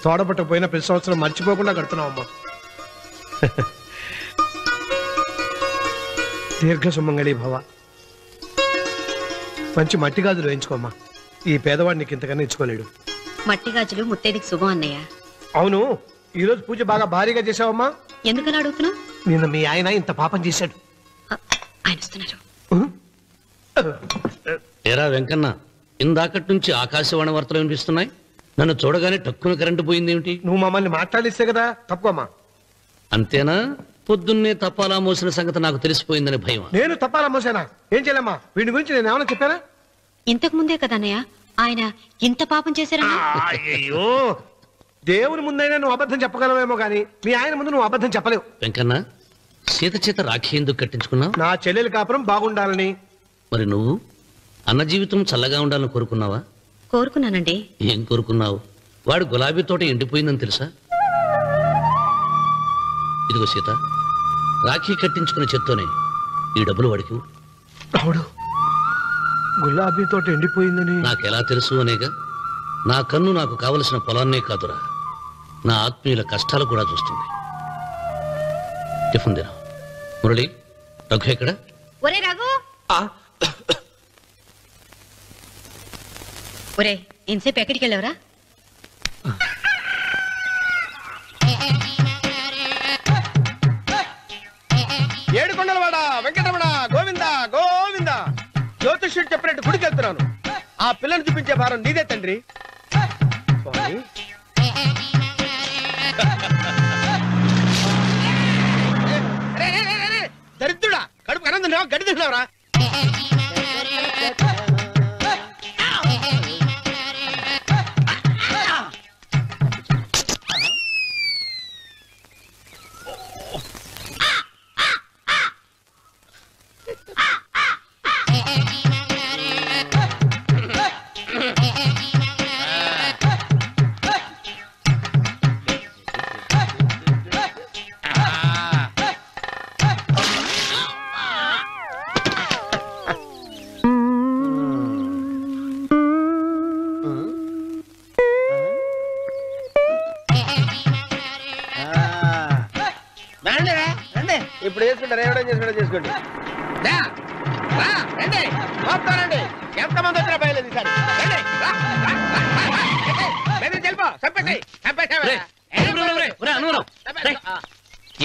తోడపట్టకపోయినా ప్రతి సంవత్సరం మర్చిపోకుండా కడుతున్నావు అమ్మా. దీర్ఘ సుమంగళి భవ. మంచి మట్టి గాజులు వేయించుకోమ్మా. ఈ పేదవాడు నీకు ఇంతకన్నా ఇచ్చుకోలేడు. మట్టి గాజులు ముత్తేదికి శుభం అన్నయ్య. అవును, ఈ రోజు పూజ బాగా భారీగా చేసావమ్మా. ఎందుకని అడుగుతున్నావు? నిన్న మీ ఆయన ఇంత పాపం చేశాడు. ఆయన వస్తున్నారు. ఏరా వెంకన్న, ఇందాకటి నుంచి ఆకాశవాణి వార్తలు వినిపిస్తున్నాయి. నన్ను చూడగానే టక్కున కరెంటు పోయిందేమిటి? నువ్వు మమ్మల్ని మాట్లాడిస్తే కదా. తప్పుకోమ్మా. అంతేనా? పొద్దున్నే తప్పాలా మోసిన సంగతి నాకు తెలిసిపోయిందని భయం. నేను తప్పాలా మోసానా? ఏం చేయలేమ్మా. వీడి గురించి నేను ఏమైనా చెప్పానా? ఇంతకు ముందే కదా అన్నయ్య ఆయన ఇంత పాపం చేశారని. అయ్యో, దేవుని ముందైనా నువ్వు అబద్ధం చెప్పగలవేమో గానీ మీ ఆయన ముందు నువ్వు అబద్ధం చెప్పలేవు. వెంకన్న, సీత చేత రాఖీ ఎందుకు కట్టించుకున్నావు? నా చెల్లెలి కాపురం బాగుండాలని. మరి నువ్వు అన్న జీవితం చల్లగా ఉండాలని కోరుకున్నావా? కోరుకున్నానండి. ఏం కోరుకున్నావు? వాడు గులాబీ తోట ఎండిపోయిందని తెలుసా? ఇదిగో సీత, రాఖీ కట్టించుకున్న చేత్తోనే ఈ డబ్బులు వాడికి. రావుడు, గులాబీ తోట ఎండిపోయిందని నాకెలా తెలుసు అనేగా. నా కన్ను నాకు కావలసిన పొలాన్నే కాదురా, నా ఆత్మీయుల కష్టాలు కూడా చూస్తుంది. టిఫిన్ తిన. మురళి, రఘు ఎక్కడ? ఒరే రఘు, ఒరే ఇంతసేపు ఎక్కడికి వెళ్ళవరా? ఏడుకొండలవాడ వెంకటరమణ గోవింద గోవింద. జ్యోతిష్యుడు చెప్పినట్టు గుడికి వెళ్తున్నాను. ఆ పిల్లని చూపించే భారం నీదే తండ్రి. దరిద్రుడా, కడుపు అన్నం తిన్నావా, గడి తిన్నావరా? ఇప్పుడు వేసుకుంటారు, ఏడో చేసుకుంటా చేసుకోండి. రండి, ఎంతమంది వచ్చినా బయలుదేరి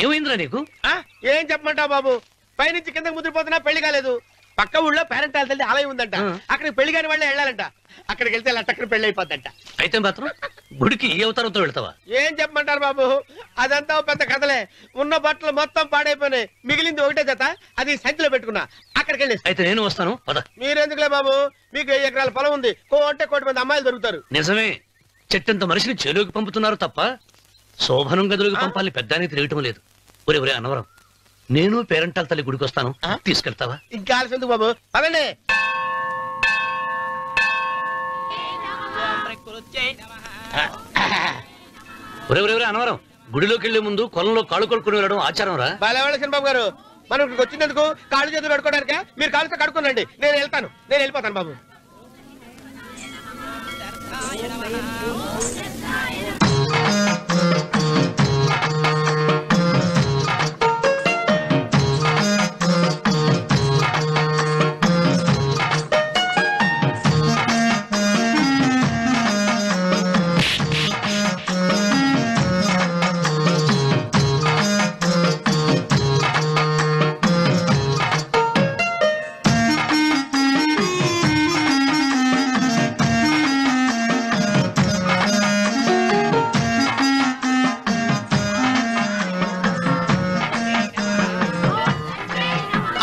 ఏమైందిరా నీకు? ఏం చెప్పమంటావు బాబు? పైనుంచి కిందకు ముద్రపోతున్నా పెళ్లి కాలేదు. పక్క ఊళ్ళో పేరెంటాల తల్లి ఆలయం ఉందంట. అక్కడికి పెళ్లి కాని వాళ్ళే వెళ్ళాలంట. అక్కడికి వెళ్తే లట్టక్కన పెళ్లి అయిపోద్దంట. అయితే మాత్రం గుడికి ఏ అవతారంతో వెళ్తావా? ఏం చెప్పమంటారు బాబు, అదంతా పెద్ద కథలే. ఉన్న బట్టలు మొత్తం పాడైపోయినాయి. మిగిలింది ఒకటే జత, అది సంచిలో పెట్టుకున్నా. అక్కడికి వెళ్ళి అయితే నేను వస్తాను. మీరెందుకులే బాబు, మీకు 10 ఎకరాల పొలం ఉంది. అంటే 1 కోటి మంది అమ్మాయిలు దొరుకుతారు. నిజమే, చెట్టంత మనిషిని చెరువుకి పంపుతున్నారు తప్ప శోభనం గదులకు పంపాలని పెద్దానికి తెలియటం లేదు. ఒరే ఒరే అన్నవరం, నేను పేరెంటాల తల్లి గుడికి వస్తాను, తీసుకెళ్తావా? ఇంకా ఆలస్యం ఎందుకు బాబు, పదండి. ఒరే ఒరే ఒరే అన్నవరం, గుడిలోకి వెళ్లే ముందు కొలంలో కాళ్ళు కొడుకుని వెళ్ళడం ఆచారం రా. బాలేవాళ్ళ చంద్రబాబు గారు, మనం ఇక్కడికి వచ్చినందుకు కాళ్ళు చేతులు కడుక్కోవడానికే. మీరు కాళ్ళతో కడుక్కోనండి, నేను వెళ్తాను. నేను వెళ్ళిపోతాను బాబు.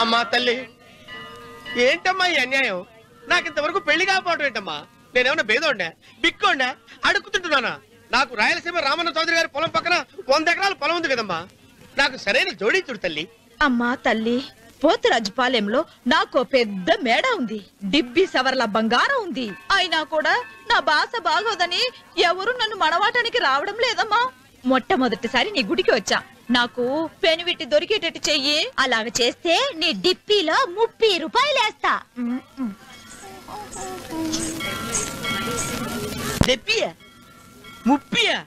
అమ్మా తల్లి, ఏంటమ్మా ఈ అన్యాయం? నాకింతవరకు పెళ్లి కాకపోవటం ఏంటమ్మా? నేనేమన్నా బేదోండా, బిక్కోండా, అడుగుతుంటున్నానా? నాకు రాయలసీమ రామన్న చౌదరి గారి పొలం పక్కన 100 ఎకరాల పొలం ఉంది కదమ్మా. నాకు సరైన జోడీ చూడు తల్లి. అమ్మా తల్లి, పోతురాజుపాలెంలో నాకు పెద్ద మేడ ఉంది. డిబ్బి సవర్ల బంగారం ఉంది. అయినా కూడా నా భాష బాగోదని ఎవరు నన్ను మనవాటానికి రావడం లేదమ్మా. మొట్టమొదటిసారి నీ గుడికి వచ్చా. నాకు పెనువిట్టి దొరికేటట్టు చెయ్యి. అలాగ చేస్తే నీ డిప్పిలో 30 రూపాయలు వేస్తా. డెప్పియా 30?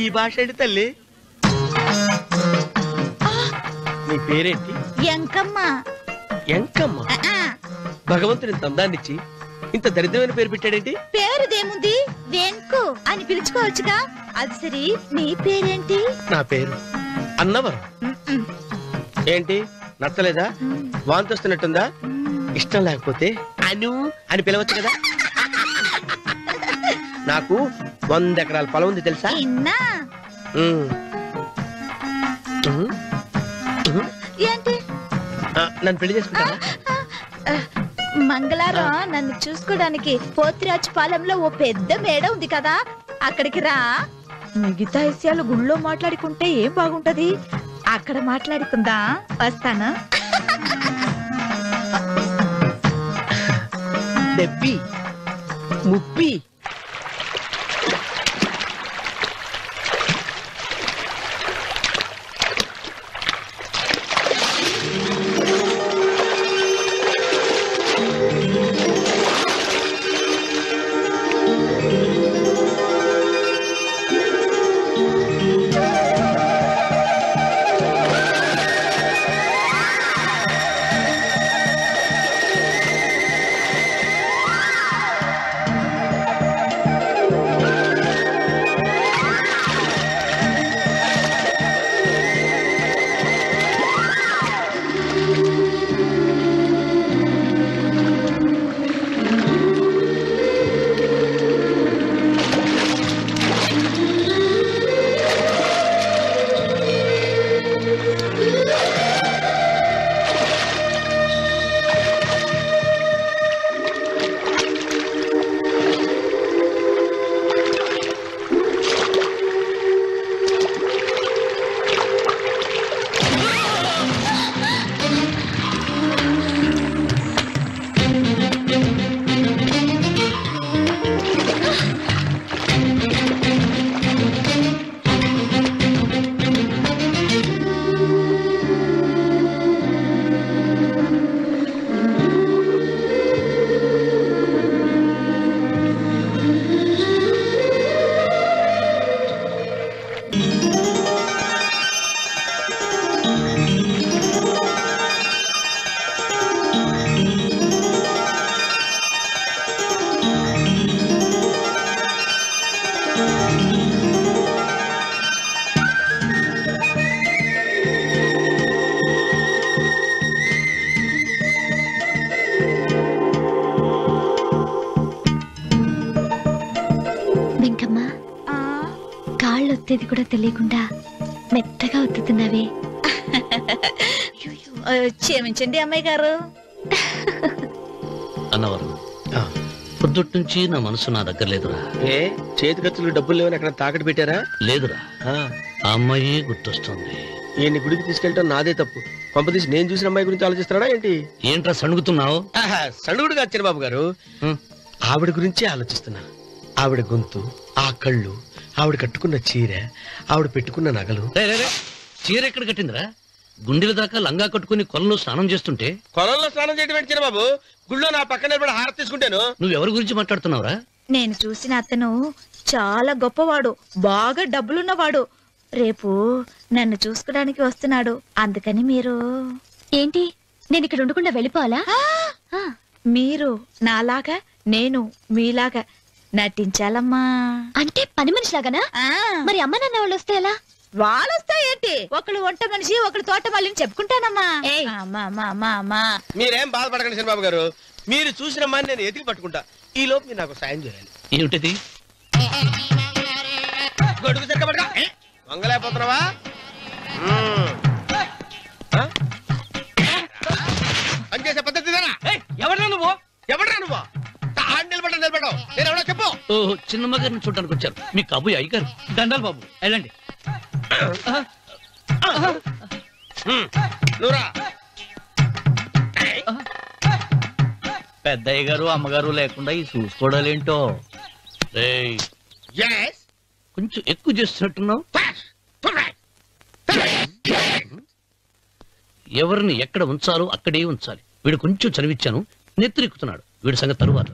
ఈ భాష ఏంటి తల్లి? నీ పేరేంటి? ఎంకమ్మ. ఎంకమ్మ. భగవంతుని ఇంత అందాన్నిచ్చి ఇంత దరిద్రమైన పేరు పెట్టాడేంటి? పేరుదేముంది, వెంకు అని పిలుచుకోవచ్చుగా. అది సరి, నీ పేరేంటి? నా పేరు అన్నవరం. ఏంటి నచ్చలేదా? వాంతి వస్తున్నట్టుందా? ఇష్టం లేకపోతే అను అని పిలవచ్చు కదా. నాకు 100 ఎకరాల పొలం ఉంది తెలుసా? ఏంటి? నన్ను పెళ్లి చేసుకుంటావా? మంగళారం నన్ను చూసుకోవడానికి పోతిరాజు పాలెంలో ఓ పెద్ద మేడ ఉంది కదా, అక్కడికి రా. మిగతా విషయాలు గుళ్ళో మాట్లాడుకుంటే ఏం బాగుంటది, అక్కడ మాట్లాడుకుందా. వస్తాను. దెబ్బి ముప్పి. ఒత్తేది కూడా తెలియకుండా మెత్తగా ఒత్తుతున్నావే. క్షమించండి అమ్మాయి గారు. అన్నవరం, పొద్దుటి నుంచి నా మనసు నా దగ్గర లేదురా. ఏ చేతి ఖర్చులు డబ్బులు లేవని అక్కడ తాకట్టు పెట్టారా? లేదురా, ఆ అమ్మాయి గుర్తొస్తుంది. ఈయన్ని గుడికి తీసుకెళ్ళటం నాదే తప్పు. పంపదీసి నేను చూసిన అమ్మాయి గురించి ఆలోచిస్తున్నాడా ఏంటి? ఏంట్రా సణుగుతున్నావు? సణుగుడుగా చిన్నబాబు గారు, ఆవిడ గురించి ఆలోచిస్తున్నా. ఆవిడ గొంతు, ఆ కళ్ళు, ఆవిడ కట్టుకున్న చీర, ఆవిడ పెట్టుకున్న నగలు. చీర ఎక్కడ కట్టిందిరా? గుండెల దాకా లంగా కట్టుకుని కొలంలో స్నానం చేస్తుంటే. కొలంలో స్నానం చేయడం ఏంటి చిన్నబాబు? గుళ్ళో నా పక్కన నిలబడి హారతి తీసుకుంటాను. నువ్వెవరి గురించి మాట్లాడుతున్నావురా? నేను చూసిన అతను చాలా గొప్పవాడు, బాగా డబ్బులున్నవాడు. రేపు నన్ను చూసుకోవడానికి వస్తున్నాడు. అందుకని మీరు ఏంటి, నేను ఇక్కడ ఉండకుండా వెళ్ళిపోవాలా? మీరు నాలాగా, నేను మీలాగా నటించాలమ్మా. అంటే పని మనిషిలాగానా? మరి అమ్మ నాన్న వాళ్ళు వస్తే ఎలా? వాళ్ళొస్తా ఏంటి, ఒకళ్ళు వంట మనిషి, ఒకళ్ళు తోట మళ్ళీ చెప్పుకుంటానమ్మా. మీరేం బాధపడకండి చిన్నబాబు గారు. మీరు చూసిన అమ్మాయిని నేను ఎతికి పట్టుకుంటా. ఈ లోపు మీరు నాకు సాయం చేయాలి. ఏమిటిది? గొడుగు సరిగ్గా వంగలేకపోతున్నావా? పనిచేసే పద్ధతి ఎవరా నువ్వు? ఎవడరా నువ్వు? నిలబడ్డావు నేను ఎవడో చెప్పు. ఓహో, చిన్నమ్మ గారిని చూడడానికి వచ్చారు. మీ కబుయ్య అయ్యగారు. దండాలు బాబు, వెళ్ళండి. నువ్వురా. పెద్దయ్య గారు అమ్మగారు లేకుండా ఈ చూసుకోవడాలేంటో. కొంచెం ఎక్కువ చేస్తున్నట్టున్నావు. ఎవరిని ఎక్కడ ఉంచాలో అక్కడే ఉంచాలి. వీడు కొంచెం చదివిచ్చాను, నెత్తిరెక్కుతున్నాడు. ఎక్కుతున్నాడు. వీడి సంగతి తరువాత.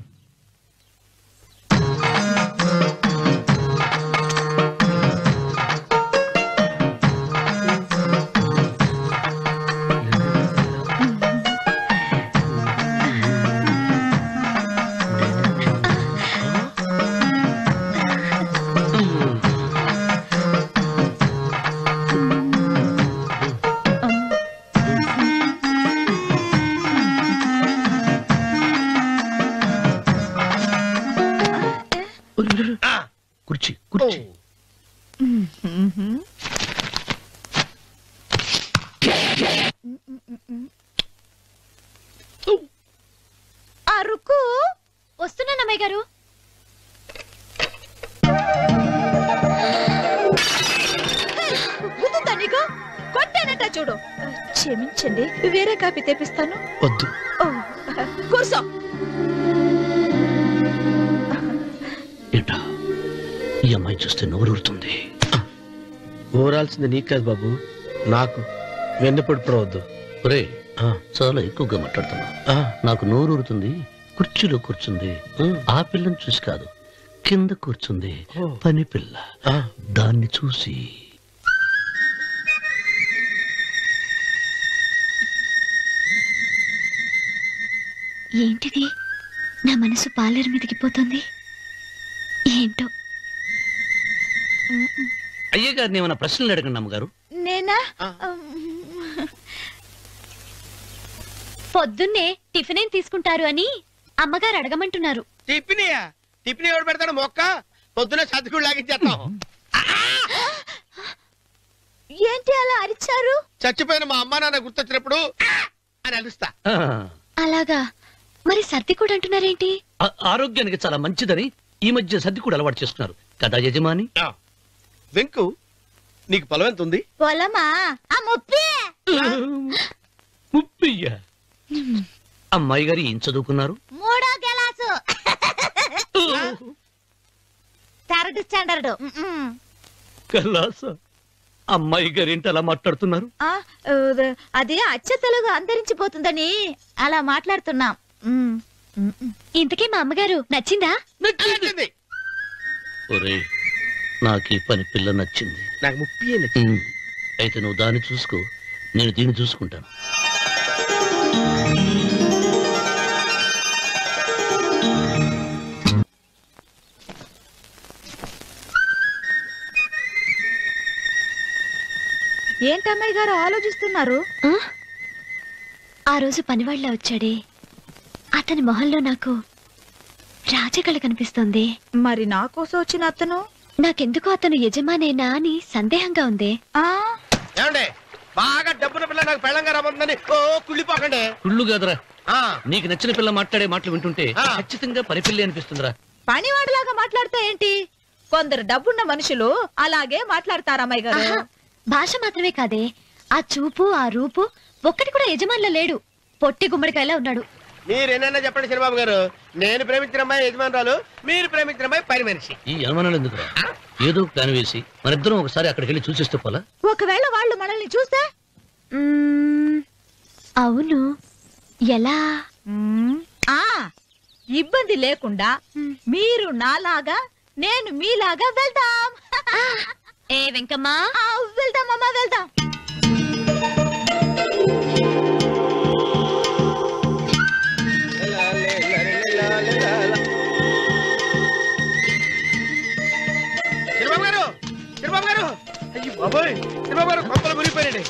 అరుకు వస్తున్నాను అమ్మాయి గారు. గుద్దుతా నీకు? కొట్టానట చూడు. క్షమించండి, వేరే కాపీ తెప్పిస్తాను. వద్దు. ఓ, కూర్చో. ఏంటా ఈ అమ్మాయి చూస్తే నోరూరుతుంది. ఊరాల్సింది నీకు కాదు బాబు, నాకు. వెన్నపడి వద్దు. ఒరే చాలా ఎక్కువగా మాట్లాడుతున్నా. నాకు నోరూరుతుంది. కుర్చీలో కూర్చుంది. ఆ పిల్లని చూసి కాదు, కింద కూర్చుంది పని పిల్ల. దాన్ని చూసి ఏంటిది? నా మనసు పాలేరు మీదకి పోతుంది. ఏంటో. అయ్య గారిని ఏమైనా ప్రశ్నలు అడగండి అమ్మగారు. నేనా? పొద్దున్నే టిఫిన్ ఏం తీసుకుంటారు అని అమ్మగారు అడగమంటున్నారు. టిఫినియా? టిఫిన్ ఎవడు పెడతాడు మొక్క? పొద్దున సతుకుడు లాగించేస్తాం. ఏంటి అలా అరిచారు? చచ్చిపోయిన మా అమ్మ నాన్న గుర్తొచ్చినప్పుడు అని అలుస్తా. అలాగా? మరి సర్ది కూడా అంటున్నారేంటి? ఆరోగ్యానికి చాలా మంచిదని ఈ మధ్య సర్ది కూడా అలవాటు చేస్తున్నారు కదా యజమాని. వెంకు, నీకు పొలం ఎంత ఉంది? పొలమా? ముప్పయ్యా. అమ్మాయి గారు ఏం చదువుకున్నారు? 3వ క్లాసు, 3rd స్టాండర్డ్. కలాస. అమ్మాయి గారు ఏంటి అలా మాట్లాడుతున్నారు? అది అచ్చ తెలుగు అంతరించిపోతుందని అలా మాట్లాడుతున్నాం. ఇంతకీ మా అమ్మగారు నచ్చిందా? నచ్చింది. ఒరే, నాకు ఈ పని పిల్ల నచ్చింది. నాకు 30 నచ్చింది. అయితే నువ్వు దాన్ని చూసుకో, నేను దీన్ని చూసుకుంటాను. ఏంటమ్మాయి గారు ఆలోచిస్తున్నారు? ఆ రోజు పనివాళ్ళ వచ్చాడే, అతని మొహంలో నాకు రాజకళ కనిపిస్తోంది. మరి నా కోసం వచ్చిన అతను? నాకెందుకో అతను యజమానేనా అని సందేహంగా ఉంది. ఏమండి, బాగా డబ్బున పిల్ల నాకు పెళ్ళంగా రాబోతుందని కుళ్ళిపోకండి. కుళ్ళు కాదురా, నీకు నచ్చిన పిల్ల మాట్లాడే మాటలు వింటుంటే ఖచ్చితంగా పని పిల్లి అనిపిస్తుందిరా. పనివాడిలాగా మాట్లాడతా ఏంటి? కొందరు డబ్బున్న మనుషులు అలాగే మాట్లాడతారు అమ్మాయి గారు. భాష మాత్రమే కాదే, ఆ చూపు, ఆ రూపు ఒక్కటి కూడా యజమానిలో లేడు. పొట్టి గుమ్మడికాయలా ఉన్నాడు. మీరేనన్నా చెప్పండి చంద్రబాబు గారు, నేను ప్రేమించిన అమ్మాయి యజమానురాలు, మీరు ప్రేమించిన అమ్మాయి పని మనిషి. ఈ అనుమానాలు ఎందుకురా? ఏదో ప్లాన్ వేసి మనిద్దరం ఒకసారి అక్కడికి వెళ్ళి చూసేస్తే పోలా? ఒకవేళ వాళ్ళు మనల్ని చూస్తే? అవును, ఎలా? ఇబ్బంది లేకుండా మీరు నాలాగా, నేను మీలాగా వెళ్దాం. ఏ వెంకమ్మా, వెళ్దామమ్మా, వెళ్దాం. చంద్రబాబు గారు, చంద్రబాబు గారు, అయ్యో బాబోయ్, చంద్రబాబు గారు కొంపలు మునిగిపోయారండి.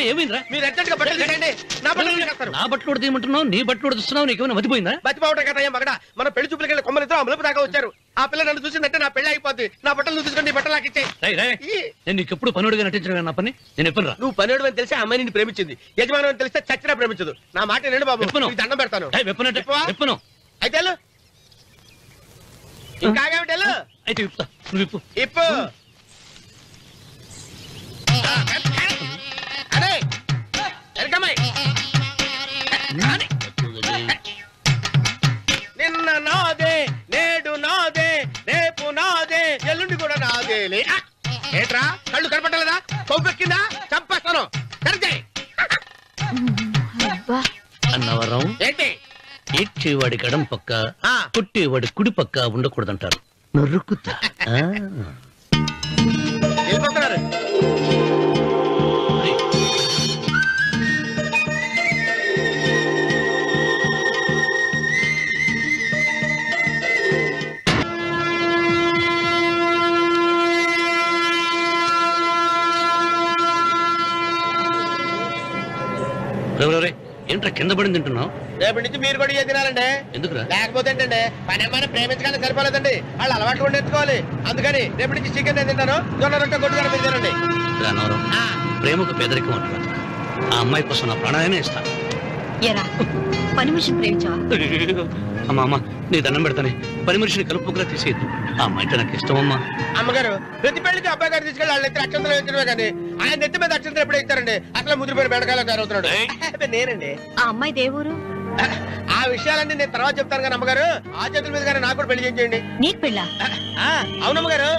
ఏమైందిరా? మీరు అర్జెంట్ గా బట్టలు తీసేయండి, నా బట్టలు తీసేస్తారు. నా బట్టలు కూడా తీయమంటున్నావు, నీ బట్టలు కూడా తీస్తున్నావు, నీకేమైనా మతిపోయిందా? బతిపావటం కదా ఏం మగడ, మన పెళ్లి చూపులకి వెళ్ళి కొమ్మలిద్దరూ అమలుపు దాకా వచ్చారు. ఆ పిల్ల నన్ను చూసిందంటే నా పెళ్లి అయిపోద్ది. నా బట్టలు తీసుకోండి, బట్టలు నాకు ఇచ్చేయి. నేను నీకు ఎప్పుడు పనుడిగా నటించడం నా పని. నేను ఎప్పుడు రా? నువ్వు పనివాడు అని తెలిసి ఆ అమ్మాయి నిన్ను ప్రేమించింది, యజమాని అని తెలిస్తే చచ్చినా ప్రేమించదు. నా మాట వినండి బాబు, నీకు దండం పెడతాను. విప్పను. అయితే వెళ్ళు. ఇంకా ఆగావిటి వెళ్ళు. అయితే విప్పుతా, నువ్వు విప్పు. ఇప్పు. అరే ఎరకమ్మాయి, నిన్న నాదే, నేడు నాదే, రేపు నాదే, ఎల్లుండి కూడా నాదే. ఏంట్రా కళ్ళు కనపట్టలేదా? కొవ్వెక్కిందా? చంపేస్తాను. కరెక్టే. అన్నవరం ఏంటి? ఏడ్చేవాడి గడం పక్క, కొట్టేవాడి కుడి పక్క ఉండకూడదంటారు. నరుకుతా. వెళ్ళిపోతున్నారు. ఏంట్రా కింద పడింది తింటున్నావు? రేపటి నుంచి మీరు కూడా ఇదే తినాలండి. ఎందుకురా? లేకపోతే ఏంటండి పని అమ్మాయిని ప్రేమించగానే సరిపోలేదండి, వాళ్ళు అలవాటు కూడా నేర్చుకోవాలి. అందుకని రేపటి నుంచి చికెన్ నేను తింటాను, జొన్న రొట్టె కొట్టుకొని మీరు తినండి. రానవరం ప్రేమకు పేదరికం అంటారు. ఆ అమ్మాయి కోసం నా ప్రాణాలనే ఇస్తాను. ఎరా పని మనిషిని ప్రేమించావా? అమ్మా అమ్మ నీ దండం పెడతానే, పని మనిషిని కలుపుకులా తీసేయద్దు. ఆ అమ్మాయి అంటే నాకు ఇష్టం అమ్మా. అమ్మగారు ప్రతి పెళ్లికి అబ్బాయి గారు తీసుకెళ్ళి వాళ్ళ ఎత్తి అక్షంతలు వేయించడమే కానీ ఆయన నెత్తి మీద అక్షంతలు ఎప్పుడు ఇస్తారండి? అట్లా ముదిరిపోయిన బెడకాయలు తయారవుతున్నాడు. నేనండి. ఆ అమ్మాయి దేవురు ఆ విషయాలన్నీ నేను తర్వాత చెప్తాను కానీ అమ్మగారు ఆ చేతుల మీద గారు నాకు కూడా పెళ్లి చేయండి. నీకు పెళ్ళా? అవునమ్మగారు,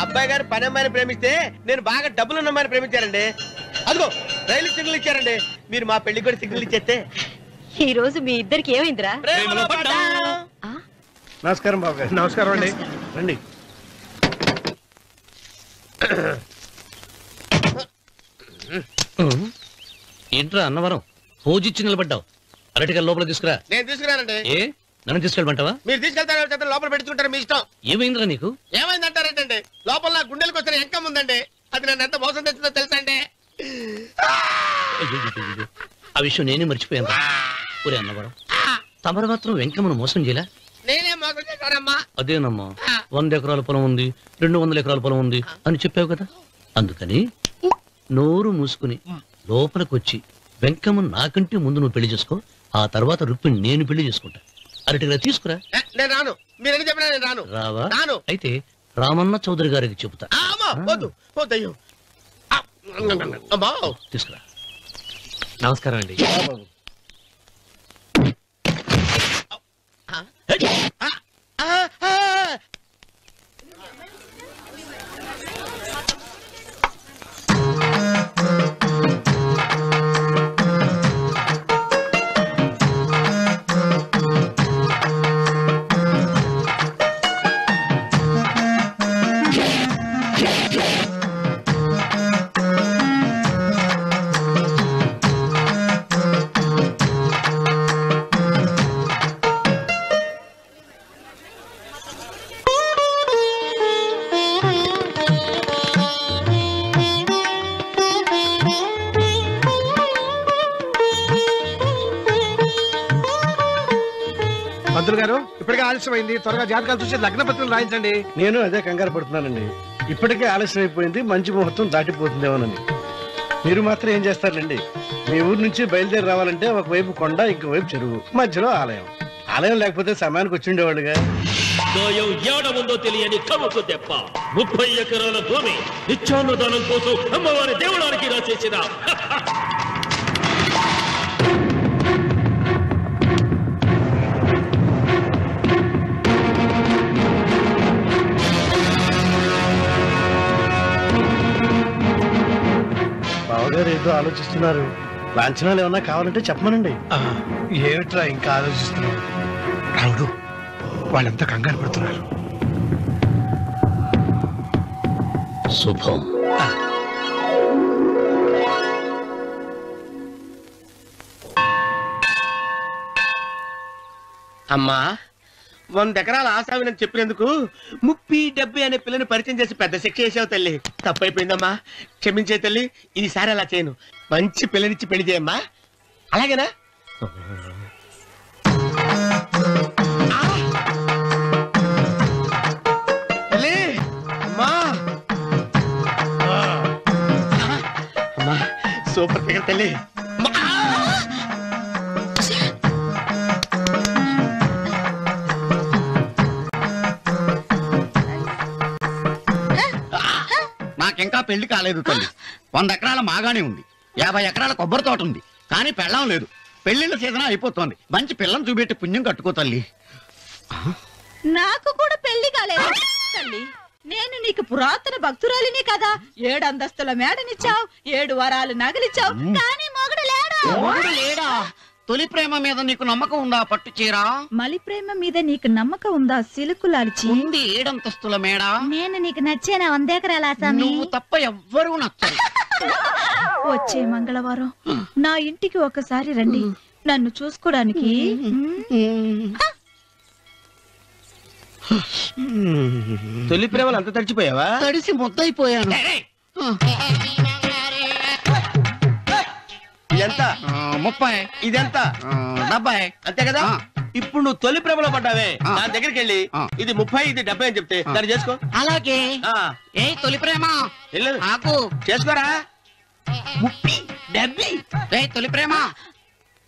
అబ్బాయి గారు పని అమ్మాయిని ప్రేమిస్తే నేను బాగా డబ్బులున్న అమ్మాయిని ప్రేమించారండి. అదిగో రైలు సిగ్నల్ ఇచ్చారండి. మీరు మా పెళ్లికి కూడా సిగ్నల్ ఇచ్చేస్తే. ఈ రోజు మీ ఇద్దరికి ఏమైందిరా? నమస్కారం బాబు గారు. నమస్కారం అండి. రండి. ఏంట్రా అన్నవరం పూజిచ్చి నిలబడ్డావు? అరటిగా లోపల తీసుకురా. నేను తీసుకున్నానండి. ఏ నన్ను తీసుకెళ్ళమంటావా? మీరు తీసుకెళ్తారు లోపల పెట్టుకుంటారు, మీ ఇష్టం. ఏమైందిరా నీకు? ఏమైందంటారేంటండి? లోపల నా గుండెలకు వచ్చిన ఎంకం ఉందండి, అది నన్ను ఎంత మోసం తెచ్చిందో తెలుసా అండి? అయ్యో, ఆ విషయం నేనే మర్చిపోయాను. ఒరే అన్నవరం, తమరు మాత్రం వెంకమ్మను మోసం చేయలే? నేనే మోసం చేశానమ్మా. అదేనమ్మా, 100 ఎకరాల పొలం ఉంది, 200 ఎకరాల పొలం ఉంది అని చెప్పావు కదా. అందుకని నోరు మూసుకుని లోపలికి వచ్చి వెంకమ్మ నాకంటే ముందు నువ్వు పెళ్లి చేసుకో, ఆ తర్వాత రుక్మిణి నేను పెళ్లి చేసుకుంటా. అరటిగా తీసుకురా. నేను రాను, మీరని చెప్పినా నేను రాను. రావా? రాను. అయితే రామన్న చౌదరి గారికి చెబుతా. వద్దు వద్దయ్యో. అమ్మా తీసుకురా. నమస్కారం అండి. పంతులు గారు ఇప్పటికే ఆలస్యమైంది, త్వరగా జాతకాలు చూసి లగ్న పత్రికలు రాయించండి. నేను అదే కంగారు పడుతున్నానండి. ఇప్పటికే ఆలస్యం అయిపోయింది, మంచి ముహూర్తం దాటిపోతుందేమోనని. మీరు మాత్రం ఏం చేస్తారండి? మీ ఊరు నుంచి బయలుదేరి రావాలంటే ఒకవైపు కొండ, ఇంకోవైపు చెరువు, మధ్యలో ఆలయం. ఆలయం లేకపోతే సమయానికి వచ్చి ఉండేవాళ్ళుగా. ఏడముందో తెలియని కవుకు దెబ్బ 30 ఎకరాల భూమి నిత్యాన్నదానం కోసం అమ్మవారి దేవుడానికి రాసేసిన బావగారు ఏదో ఆలోచిస్తున్నారు. లాంఛనాలు ఏమన్నా కావాలంటే చెప్పమనండి. ఏమిట్రా ఇంకా ఆలోచిస్తున్నారు? రావుడు, వాళ్ళంతా కంగారు పడుతున్నారు. శుభం. అమ్మా, 100 ఎకరాల ఆశావినని చెప్పినందుకు 30-70 అనే పిల్లని పరిచయం చేసి పెద్ద శిక్ష చేసావు తల్లి. తప్పైపోయిందమ్మా, క్షమించే తల్లి. ఈసారి అలా చేయను, మంచి పిల్లనిచ్చి పెళ్లి చేయమ్మా. అలాగేనా? తల్లి, అమ్మా. అమ్మా, సూపర్ ఫిగర్ తల్లి. నాకింకా పెళ్లి కాలేదు తల్లి. 100 ఎకరాల మాగానే ఉంది, 50 ఎకరాల కొబ్బరి తోట ఉంది, కానీ పెళ్ళం లేదు. పెళ్లిళ్ళ సీజన్ అయిపోతుంది. మంచి పిల్లని చూపెట్టి పుణ్యం కట్టుకో తల్లి. నాకు కూడా పెళ్లి కాలేదు తల్లి. నేను నీకు పురాతన భక్తురాలిని కదా. 7 అంతస్తుల మేడనిచ్చావు, 7 వరాలు నగలిచ్చావు, కానీ మొగుడు లేడా? తొలి ప్రేమ మీద నీకు నమ్మకం ఉందా పట్టు చీరా? మలి ప్రేమ మీద నీకు నమ్మకం ఉందా సిలుకులాల్చి? ఉంది 7 అంతస్తుల మేడ. నేను నీకు నచ్చేనా 100 ఎకరాల ఆసామి? నువ్వు తప్ప ఎవ్వరూ నచ్చరు. వచ్చే మంగళవారం నా ఇంటికి ఒకసారి రండి, నన్ను చూసుకోడానికి. తొలి ప్రేమలు అంత తడిచిపోయావా? తడిసి ముద్దయిపోయాను. ఎంత? 30. ఇదెంత 70. అంతే కదా ఆ. ఇప్పుడు నువ్వు తొలి ప్రేమలో పడ్డావే ఆ. దాని దగ్గరికి వెళ్ళి ఆ. ఇది 30 ఇది 70 అని చెప్తే దాన్ని చేసుకో. అలాగే. ఆ, ఏ తొలి ప్రేమ వెళ్ళు. ఆకు. చేసుకోరా 30 70. ఏ తొలి ప్రేమ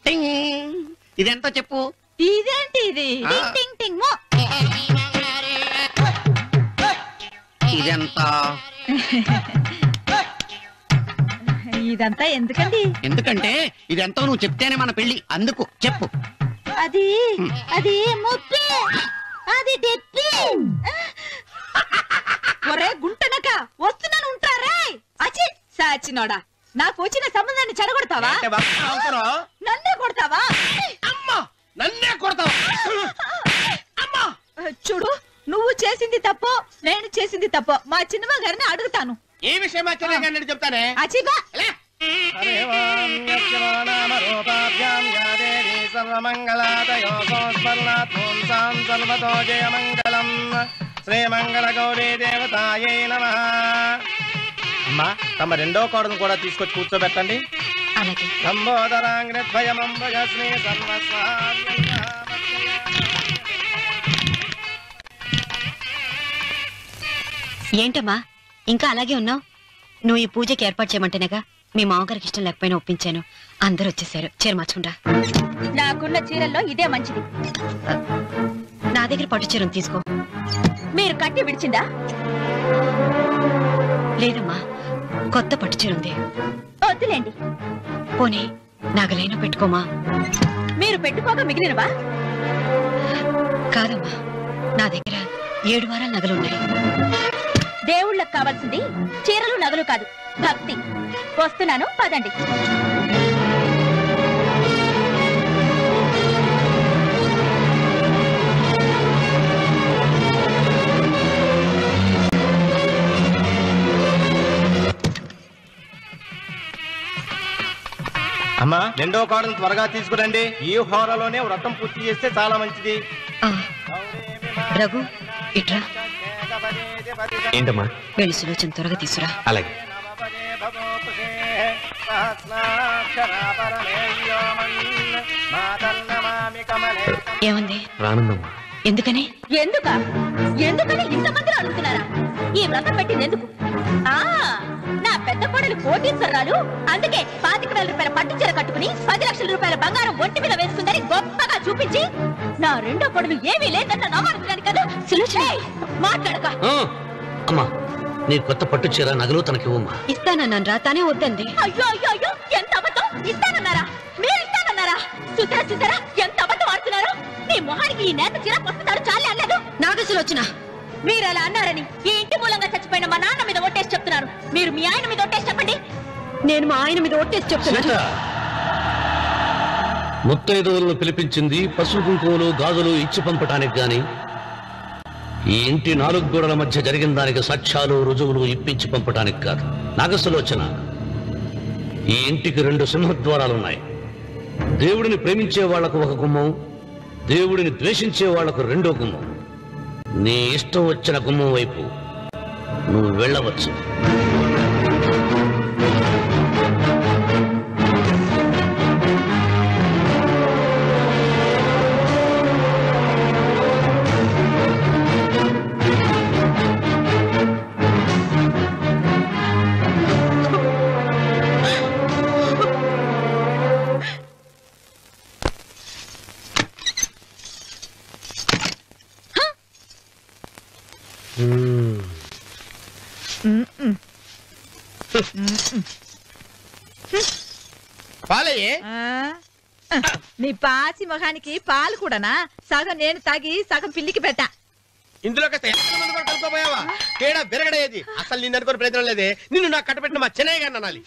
టింగ్. ఇదెంత చెప్పు. ఇదేంటి ఇది ఆ. టింగ్ టింగ్ టింగ్ మో. ఇదెంత. ఇదంతా ఎందుకండి? ఎందుకంటే ఇదెంతో నువ్వు చెప్తేనే మన పెళ్లి. అందుకు చెప్పు. అది అది ముప్పి, అది డెప్పి. ఒరే గుంటనక వస్తున్నాను ఉంటారే. అచి సాచినోడా, నాకు వచ్చిన సంబంధాన్ని చెడగొడతావా? అంటే వక్త అవసరం. నన్నే కొడతావా? అమ్మా నన్నే కొడతావు. అమ్మా చూడు, నువ్వు చేసింది తప్పో నేను చేసింది తప్పో మా చిన్నమ్మ గారిని అడుగుతాను. ఈ విషయం అచ్చనే చెప్తానే. అచిబా లే. శ్రీమంగళ గౌరీ దేవతాయై నమః. అమ్మా తమ రెండో కోడను కూడా తీసుకొచ్చి కూర్చోబెట్టండి. అలాగే. సంబోధరాంగ్రద్వయమంబయశ్రీ ఏంటమ్మా ఇంకా అలాగే ఉన్నావు? నువ్వు ఈ పూజకి ఏర్పాటు చేయమంటేనేగా మీ మామగారికి ఇష్టం లేకపోయినా ఒప్పించాను. అందరూ వచ్చేసారు. చీర మార్చుకుంటా. నాకున్న చీరల్లో ఇదే మంచిది. నా దగ్గర పట్టు చీరను తీసుకో. మీరు కట్టి విడిచిందా? లేదమ్మా, కొత్త పట్టు చీర ఉంది. వద్దులేండి. పోనీ నాగలైనా పెట్టుకోమా. మీరు పెట్టుకోక మిగిలినవా? కాదమ్మా, నా దగ్గర 7 వారాల నగలున్నాయి. దేవుళ్ళకు కావాల్సింది చీరలు నగలు కాదు, భక్తి. వస్తున్నాను, పదండి. అమ్మా రెండో కోడను త్వరగా తీసుకురండి. ఈ హోరలోనే వ్రతం పూర్తి చేస్తే చాలా మంచిది. ఆ, రఘు ఇట్రా. ఏంటమ్మా? వెళ్ళి సులోచన త్వరగా తీసురా. అలాగే. ఏమంది? రానుందమ్మా. ఎందుకని? ఎందుకని ఇంతమంది అడుగుతున్నారా? ఈ వ్రతం పెట్టింది ఎందుకు? ఆ నా పెద్ద కోడలు కోటీశ్వరరాలు, అందుకే 25,000 రూపాయల పట్టు చీర కట్టుకుని 10 లక్షల రూపాయల బంగారం ఒంటి మీద వేసుకుందని గొప్పగా చూపించి నా రెండో కోడలు ఏమీ లేదన్న నమ్మకానికి కదా. సులోచన మాట్లాడక. అమ్మా నీ కొత్త పట్టు చీర నగలు తనకి ఇవ్వమ్మా. ఇస్తానన్నాను రా, తానే వద్దంది. అయ్యో అయ్యో అయ్యో, ఎంత అబద్ధం! ఇస్తానన్నారా? మీరు ఇస్తానన్నారా? చూసారా చూసారా ఎంత అబద్ధం ఆడుతున్నారు? నీ మొహానికి ఈ నేత చీర వస్తున్నాడు చాలే అనలేదు. నాగ సులోచన, మీరు అలా అన్నారని ఈ ఇంటి మూలంగా చచ్చిపోయిన మా నాన్న మీద ఒట్టేసి చెప్తున్నారు. మీరు మీ ఆయన మీద ఒట్టేసి చెప్పండి. నేను మా ఆయన మీద ఒట్టేసి చెప్తున్నా. ముత్తైదువులను పిలిపించింది పసుపు కుంకుమలు గాజులు ఇచ్చి పంపటానికి గాని ఈ ఇంటి 4 గోడల మధ్య జరిగిన దానికి సాక్ష్యాలు రుజువులు ఇప్పించి పంపటానికి కాదు. నాగసులోచన, ఈ ఇంటికి 2 సింహద్వారాలున్నాయి. దేవుడిని ప్రేమించే వాళ్లకు ఒక గుమ్మం, దేవుడిని ద్వేషించే వాళ్లకు 2వ గుమ్మం. నీ ఇష్టం వచ్చిన గుమ్మం వైపు నువ్వు వెళ్ళవచ్చు. పాలయ్యే. నీ పాసి మొహానికి పాలు కూడానా? సగం నేను తాగి సగం పిల్లికి పెట్టా. ఇందులో కలుపుకోపోయావా? తేడా బెరగడేది. అసలు నిన్ను అనుకుని ప్రయత్నం లేదే. నిన్ను నాకు కట్టబెట్టిన మా చెన్నయ్య గారిని అనాలి.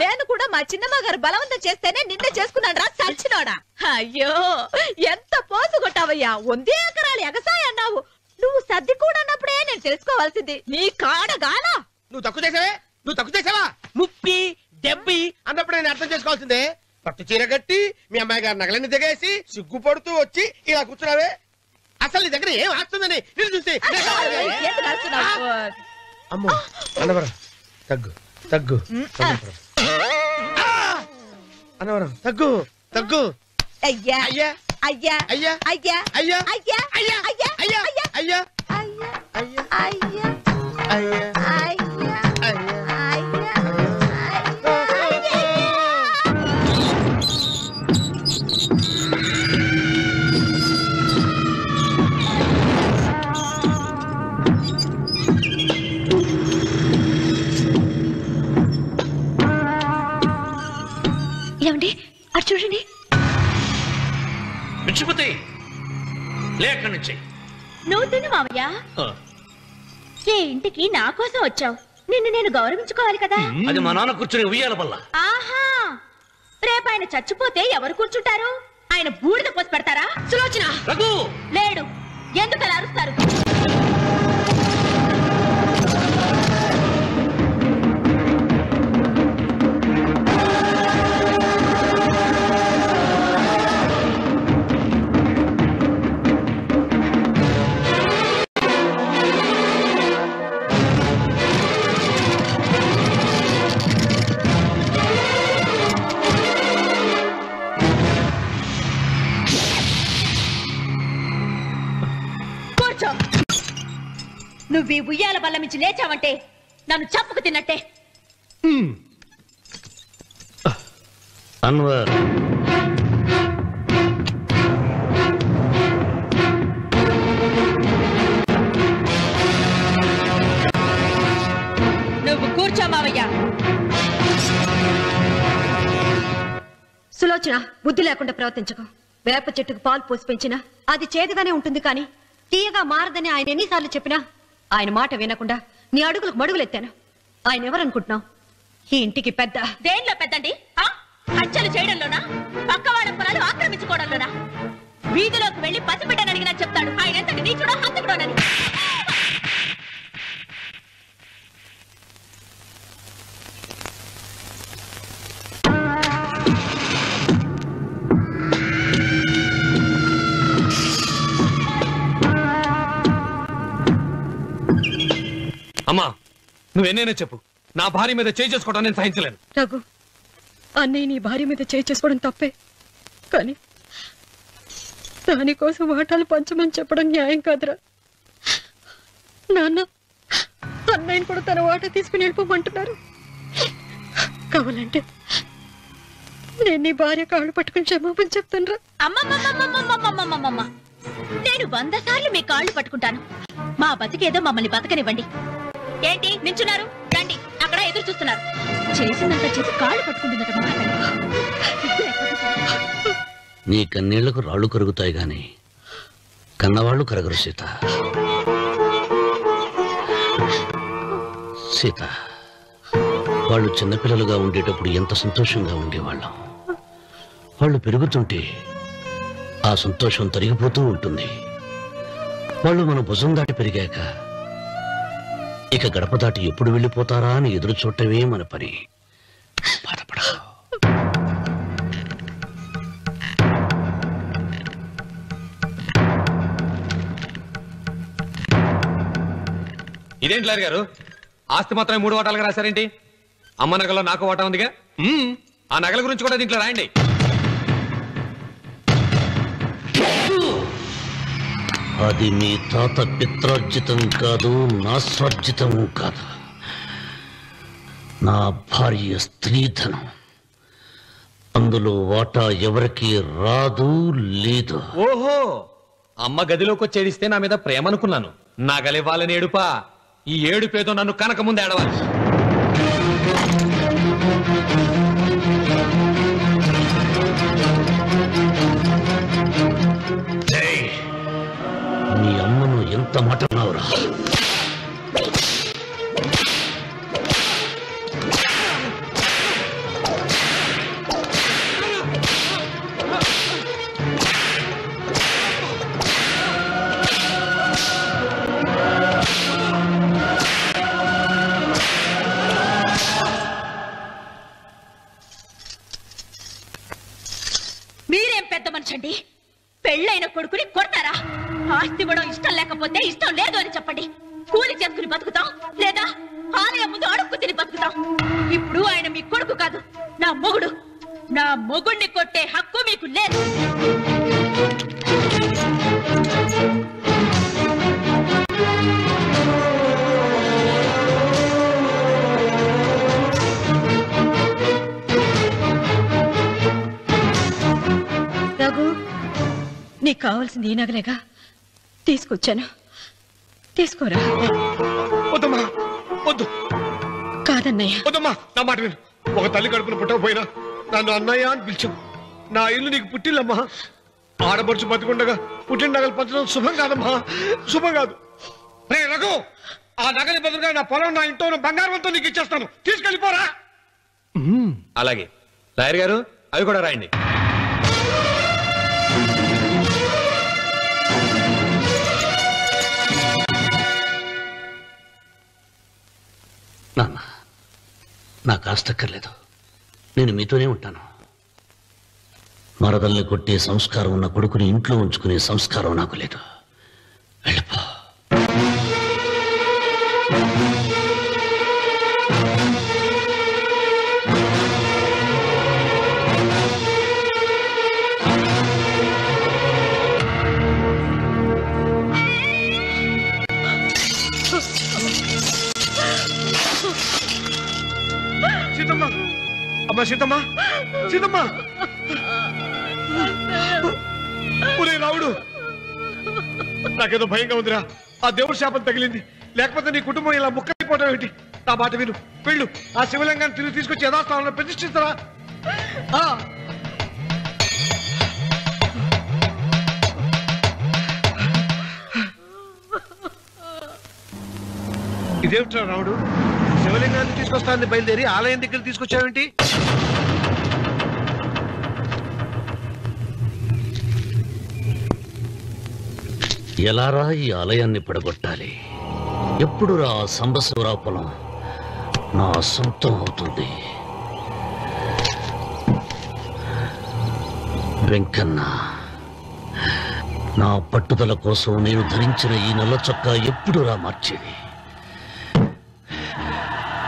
నేను కూడా మా చిన్నమ్మ గారు బలవంతం చేస్తేనే నిన్నే చేసుకున్నాను రా సచ్చినోడా. అయ్యో ఎంత పోసు కొట్టావయ్యా. 100 ఎకరాలు ఎగసాయ అన్నావు. నువ్వు సర్ది కూడా అన్నప్పుడే నేను తెలుసుకోవాల్సింది. నీ కాడగానా? నువ్వు తక్కువ చేసావా? 30, 70 అన్నప్పుడు నేను అర్థం చేసుకోవాల్సిందే. పట్టు చీర కట్టి మీ అమ్మాయి గారు నగలన్నీ దిగేసి సిగ్గుపడుతూ వచ్చి ఇలా కూర్చున్నావే. అసలు నీ దగ్గర ఏం ఆస్తుందని నేను చూసి ఎందుకు అరుస్తున్నావు? అమ్మో అన్నవరం తగ్గు. అన్నవరం తగ్గు తగ్గు. అయ్యా అయ్యా అయ్యా అయ్యా అయ్యా అయ్యా అయ్యా అయ్యా అయ్యా అయ్యా అయ్యా అయ్యా అయ్యా అయ్యా అయ్యా అయ్యా అయ్యా ఏమండి అటు చూడండి. పిచ్చిపోతే లేక నుంచి నువ్వు తిను మావయ్య. ఏ ఇంటికి నా కోసం వచ్చావు, నిన్ను నేను గౌరవించుకోవాలి కదా. అది మా నాన్న కూర్చుని ఉయ్యాల వల్ల. ఆహా, రేపు ఆయన చచ్చిపోతే ఎవరు కూర్చుంటారు? ఆయన బూడిద పోసి పెడతారా? సులోచన రఘు లేడు, ఎందుకు అలా అరుస్తారు? నువ్వు ఈ ఉయ్యాల బల్ల మించి లేచావంటే నన్ను చప్పుకు తిన్నట్టే. అన్వర్ నువ్వు కూర్చో మావయ్య. సులోచన, బుద్ధి లేకుండా ప్రవర్తించకు. వేప చెట్టుకు పాలు పోసి పెంచినా అది చేదుగానే ఉంటుంది, కానీ తీయగా మారదని ఆయన ఎన్నిసార్లు చెప్పినా ఆయన మాట వినకుండా నీ అడుగులకు మడుగులెత్తాను. ఆయన ఎవరనుకుంటున్నావు? ఈ ఇంటికి పెద్ద. దేనిలో పెద్దండి? హత్యలు చేయడంలోనా? పక్క వాళ్ళ పొలాలు ఆక్రమించుకోవడంలోనా? వీధిలోకి వెళ్లి పసిబిడ్డని అడిగినా చెప్తాడు ఆయన ఎంతటి నీచుడో హంతకుడోనని. అమ్మా, నువ్వెన్నైనా చెప్పు, నా భార్య మీద చేయి చేసుకోవడం నేను సహించలేను. రఘు, అన్నయ్య నీ భార్య మీద చేయి చేసుకోవడం తప్పే, కానీ దానికోసం వాటాలు పంచమని చెప్పడం న్యాయం కాదురా. నాన్న అన్నయ్యని కూడా తన వాటా తీసుకుని వెళ్ళిపోమంటున్నారు. కావాలంటే నేను నీ భార్య కాళ్ళు పట్టుకుని క్షమాపణ చెప్తాను రా. అమ్మమ్మమ్మమ్మమ్మమ్మమ్మమ్మమ్మ, నేను 100 సార్లు మీ కాళ్ళు పట్టుకుంటాను. మా బతికేదో మమ్మల్ని బతకనివ్వండి. ఏంటి నించున్నారు? రండి, అక్కడ ఎదురు చూస్తున్నారు. చేసిందంతా చేసి కాళ్ళు పట్టుకుంటుందట మా నీ కన్నీళ్లకు రాళ్లు కరుగుతాయి గాని కన్నవాళ్లు కరగరు సీత. సీత, వాళ్ళు చిన్నపిల్లలుగా ఉండేటప్పుడు ఎంత సంతోషంగా ఉండేవాళ్ళం. వాళ్ళు పెరుగుతుంటే ఆ సంతోషం తరిగిపోతూ ఉంటుంది. వాళ్ళు మన భుజం దాటి పెరిగాక ఇక గడప దాటి ఎప్పుడు వెళ్ళిపోతారా అని ఎదురు చూడటమే మన పని. బాధపడ. ఇదేంటి లారి గారు, ఆస్తి మాత్రమే 3 వాటాలుగా రాశారేంటి? అమ్మ నగలో నాకు వాటా ఉందిగా. ఆ నగల గురించి కూడా దీంట్లో రాయండి. అది మీ తాత పిత్రార్జితం కాదు, నా స్వార్జితం కాదు. నా భార్య స్త్రీధనం. అందులో వాటా ఎవరికి రాదు లేదు. ఓహో, అమ్మ గదిలోకి వచ్చి ఏడిస్తే నా మీద ప్రేమ అనుకున్నాను. నగలివ్వాలని ఏడుపా. ఈ ఏడుపేదో నన్ను కనక ముందు ఏడవాలి. మీ అమ్మను ఎంత మాట అన్నావురా? మీరేం పెద్ద మనిషి అండి? పెళ్ళైన కొడుకుని కొడతారా? ఆస్తి ఇవ్వడం ఇష్టం లేకపోతే ఇష్టం లేదు అని చెప్పండి. కూలి చేసుకుని బతుకుతాం, లేదా ఆలయం ముందు అడుక్కు తిని బతుకుతాం. ఇప్పుడు ఆయన మీ కొడుకు కాదు, నా మొగుడు. నా మొగుణ్ణి కొట్టే హక్కు మీకు లేదు. రఘు, నీకు కావాల్సింది ఈ నగలేగా తీసుకొచ్చాను, తీసుకోరా. వద్దమ్మా, వద్దు. కాదన్నయ్య. వద్దమ్మా, నా మాట విను. ఒక తల్లి కడుపున పుట్టకపోయినా నన్ను అన్నయ్య అని పిలిచావు. నా ఇల్లు నీకు పుట్టిల్లమ్మా. ఆడపడుచు బతికుండగా పుట్టిన నగలు పంచడం శుభం కాదమ్మా, శుభం కాదు. రే రఘు, ఆ నగలి బదులుగా నా పొలం, నా ఇంట్లో బంగారంతో నీకు ఇచ్చేస్తాను, తీసుకెళ్ళిపోరా. అలాగే లాయర్ గారు, అవి కూడా రాయండి. నాన్న, నాకు ఆస్తక్కర్లేదు. నేను మీతోనే ఉంటాను. మరదల్ని కొట్టే సంస్కారం ఉన్న కొడుకుని ఇంట్లో ఉంచుకునే సంస్కారం నాకు లేదు. వెళ్ళిపో. సీతమ్మ, అమ్మా సీతమ్మ, సీతమ్మ. ఒరే రావుడు, నాకేదో భయంగా ఉందిరా. ఆ దేవుడి శాపం తగిలింది, లేకపోతే నీ కుటుంబం ఇలా ముక్కైపోవడం ఏంటి? నా మాట విను, వెళ్ళు. ఆ శివలింగాన్ని తిరిగి తీసుకొచ్చి యథాస్థానంలో ప్రతిష్ఠిస్తారా? ఇదేమిట్రా రావుడు, శివలింగాన్ని తీసుకొస్తానని బయలుదేరి ఆలయం దగ్గర తీసుకొచ్చావేంటి? ఎలారా ఈ ఆలయాన్ని పడగొట్టాలి? ఎప్పుడు రా సంబశివరావు పొలం నా సొంతం అవుతుంది? వెంకన్న, నా పట్టుదల కోసం నేను ధరించిన ఈ నల్ల చొక్కా ఎప్పుడు రా మార్చేది?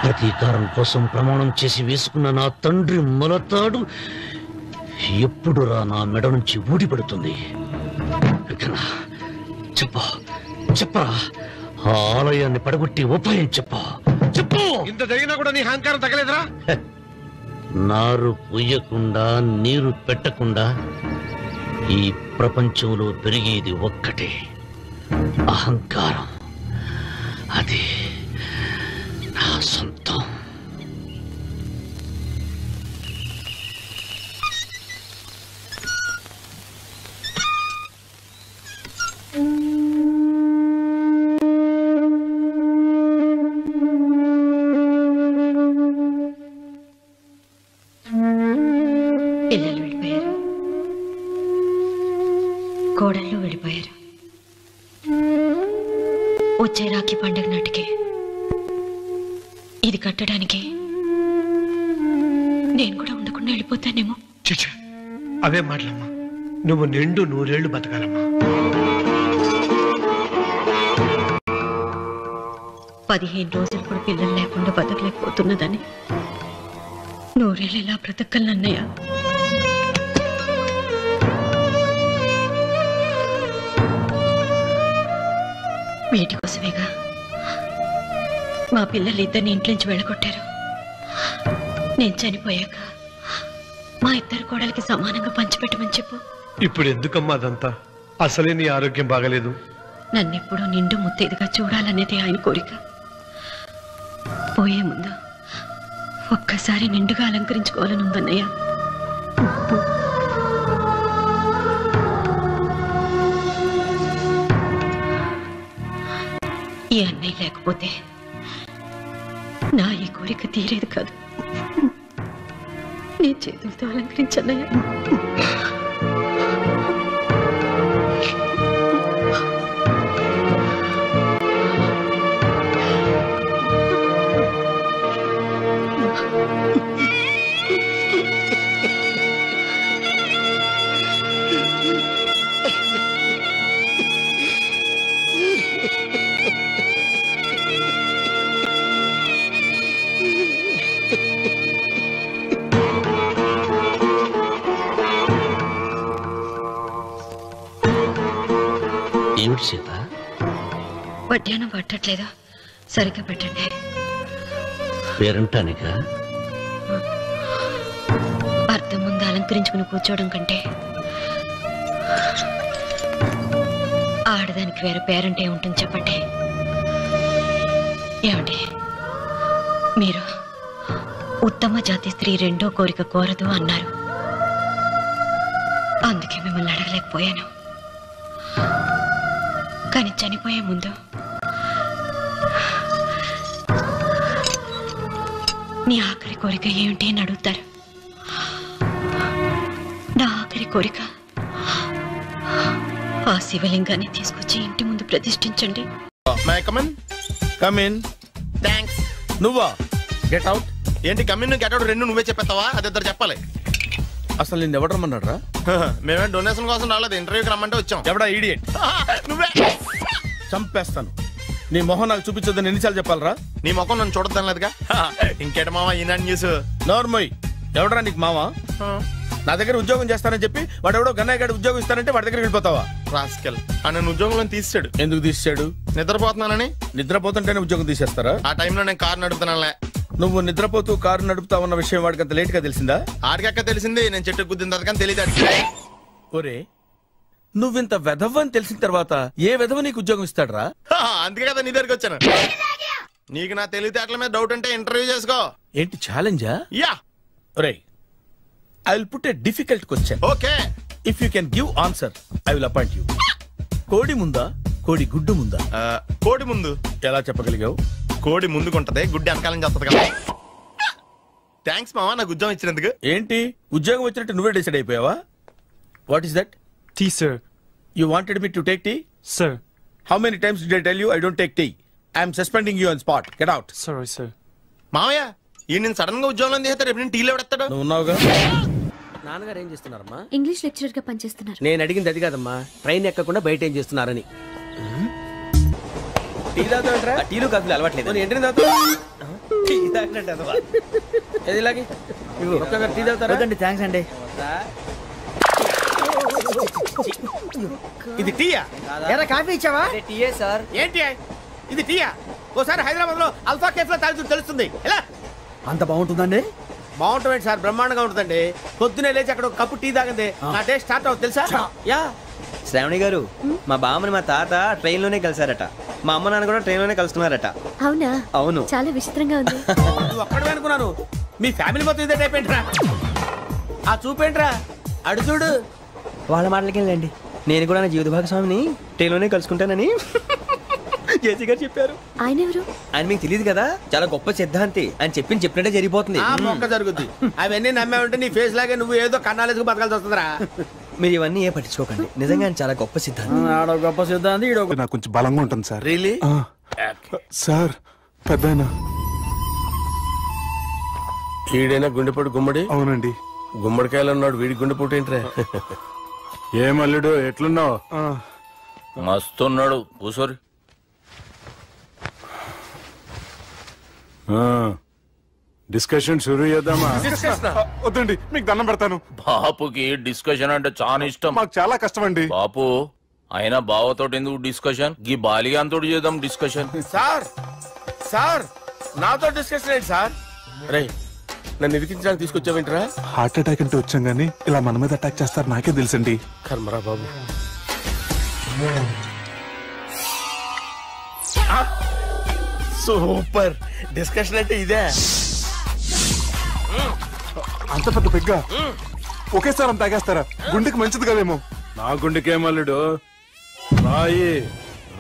ప్రతీకారం కోసం ప్రమాణం చేసి వేసుకున్న నా తండ్రి మొలతాడు ఎప్పుడు రా నా మెడ నుంచి ఊడిపడుతుంది? వెంకన్న, చెప్పరా, ఆ ఆలయాన్ని పడగొట్టి ఉపాయం చెప్పు. ఇంత జరిగినా కూడా నీ అహంకారం తగ్గలేదురా? నారు పొయ్యకుండా నీరు పెట్టకుండా ఈ ప్రపంచంలో పెరిగేది ఒక్కటే, అహంకారం. అది నా సొంతం. పిల్లలు వెళ్ళిపోయారు, కోడళ్ళు వెళ్ళిపోయారు. వచ్చే రాఖీ పండుగ నాటికి ఇది కట్టడానికి నేను కూడా ఉండకుండా వెళ్ళిపోతానేమో. చిచ్చా, అవే మాటలమ్మా. నువ్వు నిండు 100 ఏళ్ళు బతకాలమ్మా. 15 రోజులు కూడా పిల్లలు లేకుండా బతకలేకపోతున్నదని 100 ఏళ్ళు ఎలా బ్రతకలన్నయ్య? వీటి కోసమేగా మా పిల్లలిద్దరిని ఇంట్లోంచి వెళ్ళగొట్టారు. నేను చనిపోయాక మా ఇద్దరు కోడలికి సమానంగా పంచిపెట్టమని చెప్పు. ఇప్పుడు ఎందుకమ్మా అదంతా? అసలే నీ ఆరోగ్యం బాగలేదు. నన్నెప్పుడూ నిండు ముత్తైదుగా చూడాలనేది ఆయన కోరిక. పోయే ముందు ఒక్కసారి నిండుగా అలంకరించుకోవాలని ఉందన్నయ్య. ఈ అన్నయ్య లేకపోతే నా ఈ కోరిక తీరేది కాదు. నీ చేతులతో అలంకరించన్నయ్య. సీత వడ్డానం పట్టట్లేదు, సరిగ్గా పెట్టండి. పేరంటానిక అర్థం ముందు అలంకరించుకుని కూర్చోవడం కంటే ఆడదానికి వేరే పేరంటే ఉంటుంది చెప్పండి. ఏమండి, మీరు ఉత్తమ జాతి స్త్రీ రెండో కోరిక కోరదు అన్నారు. అందుకే మిమ్మల్ని అడగలేకపోయాను. కానీ చనిపోయే ముందు నీ ఆఖరి కోరిక ఏమిటి అని అడుగుతారు. నా ఆఖరి కోరిక ఆ శివలింగాన్ని తీసుకొచ్చి ఇంటి ముందు ప్రతిష్ఠించండి. నువ్వా గెట్ అవుట్ ఏంటి? కమిన్ గెట్ అవుట్ రెండు నువ్వే చెప్పేస్తావా? అది ఇద్దరు చెప్పాలి. అసలు నేను ఎవరు రమ్మన్నాడు రా? మేమే డొనేషన్ కోసం రాలేదు, ఇంటర్వ్యూకి రమ్మంటే వచ్చాం. ఎవడా ఈడియట్? నువ్వే. చంపేస్తాను. నీ మొహం నాకు చూపించొద్దని ఎన్నిసార్లు చెప్పాలరా? నీ ముఖం నన్ను చూడద్దాం లేదుగా. ఇంకేట మావా ఈనాడు న్యూస్. నోర్మోయ్, ఎవడరా నీకు మావా? నా దగ్గర ఉద్యోగం చేస్తానని చెప్పి వాడు ఎవడో గన్నయ్య గారి ఉద్యోగం ఇస్తానంటే వాడి దగ్గర వెళ్ళిపోతావా? రాస్కెల్ నన్ను ఉద్యోగంలో తీసాడు. ఎందుకు తీసాడు? నిద్రపోతున్నానని. నిద్రపోతుంటేనే ఉద్యోగం తీసేస్తారా? ఆ టైంలో నేను కారు నడుపుతున్నానులే. నువ్వు నిద్రపోతూ కారు నడుపుతా ఉన్న విషయం వాడికి అంత లేట్ గా తెలిసిందా? ఆడికక్క తెలిసింది, నేను చెట్టు గుద్దిన తర్వాత కానీ తెలియదు. ఒరే, నువ్వింత వెధవ్ అని తెలిసిన తర్వాత ఏ వెధవ నీకు ఉద్యోగం ఇస్తాడరా? అందుకే కదా నీ దగ్గరికి వచ్చాను. నీకు నా తెలివితేటల మీద డౌట్ అంటే ఇంటర్వ్యూ చేసుకో. ఏంటి ఛాలెంజా? యా. ఒరే, I will put a difficult question. Okay. If you can give answer I will appoint you. కోడి ముందా, కోడి గుడ్డు ముందా? కోడి ముందు. ఎలా చెప్పగలిగావు? కోడి ముందుకుంటది, గుడ్డి వెనకాలం చేస్తుంది కదా. థ్యాంక్స్ మావా నాకు ఉద్యోగం ఇచ్చినందుకు. ఏంటి ఉద్యోగం వచ్చినట్టు నువ్వే డిసైడ్ అయిపోయావా? What is that? Tea sir. You wanted me to take tea? Sir. How many times did I tell you I don't take tea? I am suspending you on spot. Get out. Sorry, sir. మావయ్య ఈ నేను sudden గా ఉద్యోగంలో తీస్తే రేపు నేను టీలో పెడతాడు. నువ్వు ఉన్నావుగా. నాన్నగారు ఏం చేస్తున్నారమ్మా? ఇంగ్లీష్ లెక్చరర్ గా పనిచేస్తున్నారు. నేను అడిగింది అది కాదమ్మా, ట్రైన్ ఎక్కకుండా బయట ఏం చేస్తున్నారని. టీ తాగుతాంట్రా? టీలు కాఫీలు అలవాట్లేదు. ఏంటి తాగుతా? టీ తాగినట్టు అదవా. ఏది ఇలాగే ఒక్కగా టీ తాగుతారా? థ్యాంక్స్ అండి. ఇది టీయా? కాఫీ ఇచ్చావా? టీయే సార్. ఏంటి ఇది టీయా? ఓసారి హైదరాబాద్ లో అల్ఫా కేఫ్ లో తాగుతూ తెలుస్తుంది. ఎలా అంత బాగుంటుందండి? బాగుంటుంది సార్, బ్రహ్మాండంగా ఉంటుందండి. పొద్దునే లేచి అక్కడ ఒక కప్పు టీ తాగింది నా డే స్టార్ట్ అవుతుంది తెలుసా? యా. శ్రావణి గారు, మా బామ్మని మా తాత ట్రైన్ లోనే కలిసారట. మా అమ్మ నాన్న కూడా ట్రైన్ లోనే కలుస్తున్నారట. అవునా? అవును. చాలా విచిత్రంగా ఉంది. నువ్వు ఒక్కడే అనుకున్నాను, మీ ఫ్యామిలీ మొత్తం ఇదే టైప్ ఏంట్రా? ఆ చూపేంట్రా, అడు చూడు. వాళ్ళ మాటలకి వెళ్ళండి. నేను కూడా నా జీవిత భాగస్వామిని ట్రైన్ లోనే కలుసుకుంటానని జేసీ గారు చెప్పారు. ఆయన ఎవరు? ఆయన మీకు తెలియదు కదా, చాలా గొప్ప సిద్ధాంతి అని చెప్పినట్టే జరిగిపోతుంది. ఆ మొక్క జరుగుద్ది. అవన్నీ నమ్మే ఉంటే నీ ఫేస్ లాగే నువ్వు ఏదో కన్నాలేసుకు బతకాల్సి వస్తుందిరా. మీరు ఇవన్నీ ఏ పట్టించుకోకండి, నిజంగా ఆయన చాలా గొప్ప సిద్ధాంతి. గొప్ప సిద్ధాంతి. నాకు కొంచెం బలంగా ఉంటుంది సార్. రియలీ? సార్ పెద్దయినా. ఈడైనా గుండెపోటు గుమ్మడి? అవునండి. గుమ్మడికాయలు అన్నాడు, వీడి గుండెపోటు ఏంట్రా? ఏమల్లుడు ఎట్లున్నావు? మస్తున్నాడు కూసోరి. డిస్కషన్ షురూ చేద్దామా? వద్దండి, మీకు దండం పెడతాను. బాపుకి డిస్కషన్ అంటే చాలా ఇష్టం. మాకు చాలా కష్టం అండి. బాపు అయినా బావతోటి ఎందుకు డిస్కషన్? గీ బాలిగాంతోటి చేద్దాం డిస్కషన్. సార్ సార్ నాతో డిస్కషన్ ఏంటి సార్? రే నన్ను ఇరికించడానికి తీసుకొచ్చావేంట్రా? హార్ట్ అటాక్ అంటే వచ్చాం గానీ ఇలా మన మీద అటాక్ చేస్తారు నాకే తెలుసండి. కర్మరా బాబు. సూపర్ డిస్కషన్ అంటే ఇదే. అంత పెద్ద పెగ్గా ఒకేసారి అంత తాగేస్తారా? గుండెకి మంచిది కదేమో. నా గుండెకేమల్లుడు, రాయి